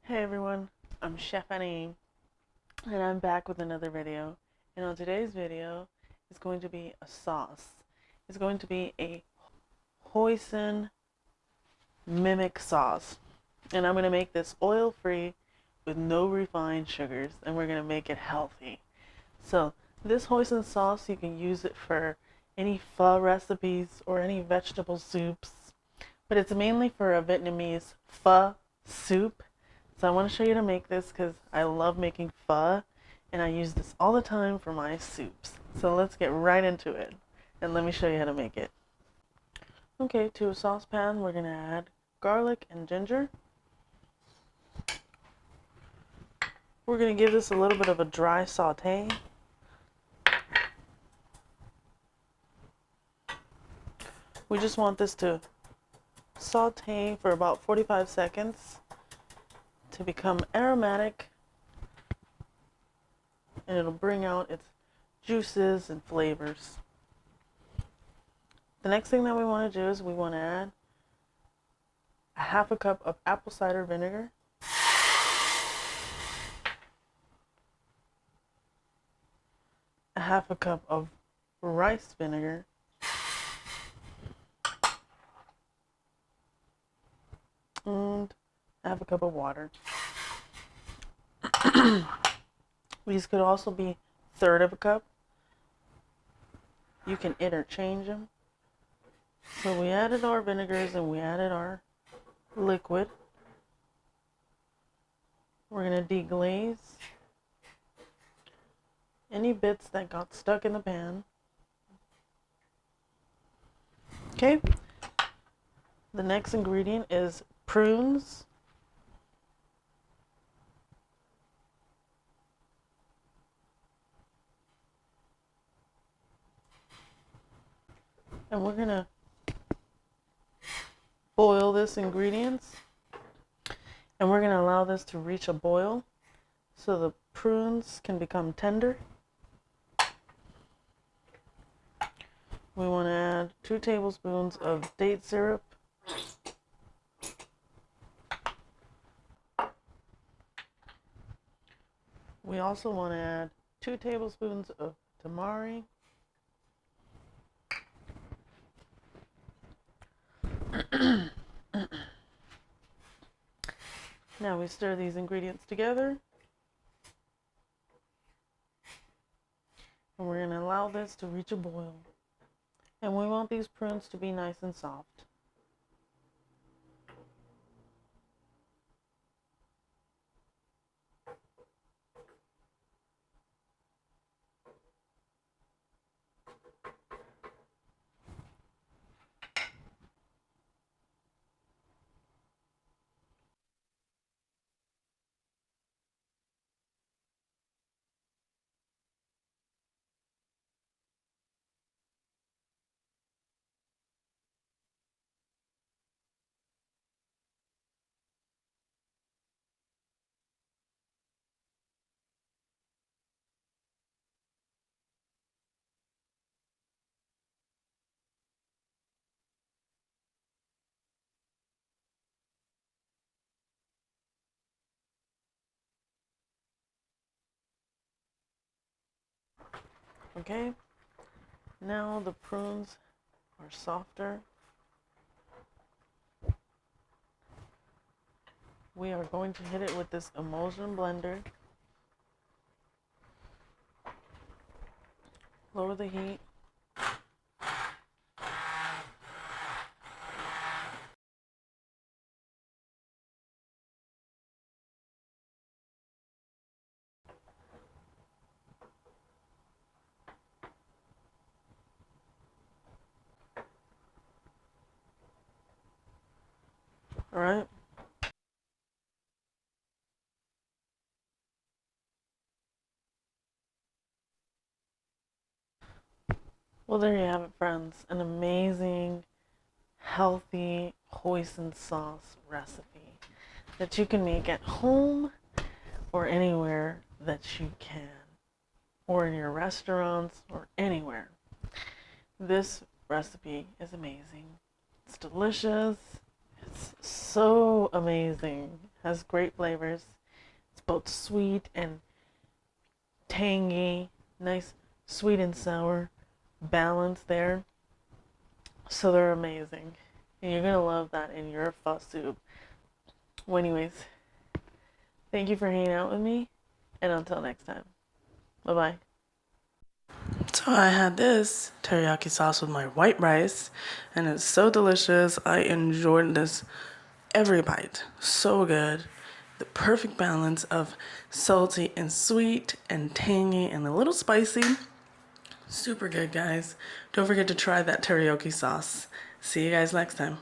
Hey everyone, I'm Chef Annie, and I'm back with another video. And on today's video is going to be a sauce. It's going to be a hoisin mimic sauce. And I'm going to make this oil-free with no refined sugars, and we're going to make it healthy. So this hoisin sauce, you can use it for any pho recipes or any vegetable soups, but it's mainly for a Vietnamese pho soup. So I want to show you how to make this because I love making pho and I use this all the time for my soups. So let's get right into it and let me show you how to make it. Okay, to a saucepan we're going to add garlic and ginger. We're going to give this a little bit of a dry saute. We just want this to saute for about 45 seconds to become aromatic, and it'll bring out its juices and flavors. The next thing that we want to do is we want to add a half a cup of apple cider vinegar, a half a cup of rice vinegar, and a half a cup of water. These could also be third of a cup. You can interchange them. So we added our vinegars and we added our liquid. We're going to deglaze any bits that got stuck in the pan. Okay. The next ingredient is prunes. And we're going to boil this ingredients. And we're going to allow this to reach a boil so the prunes can become tender. We want to add 2 tablespoons of date syrup. We also want to add 2 tablespoons of Tamari. Now we stir these ingredients together. And we're going to allow this to reach a boil. And we want these prunes to be nice and soft. Okay, now the prunes are softer. We are going to hit it with this emulsion blender. Lower the heat. All right. Well, there you have it, friends. An amazing, healthy hoisin sauce recipe that you can make at home or anywhere that you can, or in your restaurants or anywhere. This recipe is amazing. It's delicious. It's so amazing. Has great flavors. It's both sweet and tangy. Nice sweet and sour balance there. So they're amazing. And you're gonna love that in your pho soup. Well, anyways, thank you for hanging out with me, and until next time. Bye bye. So I had this teriyaki sauce with my white rice, and it's so delicious. I enjoyed this every bite. So good. The perfect balance of salty and sweet and tangy and a little spicy. Super good, guys. Don't forget to try that teriyaki sauce. See you guys next time.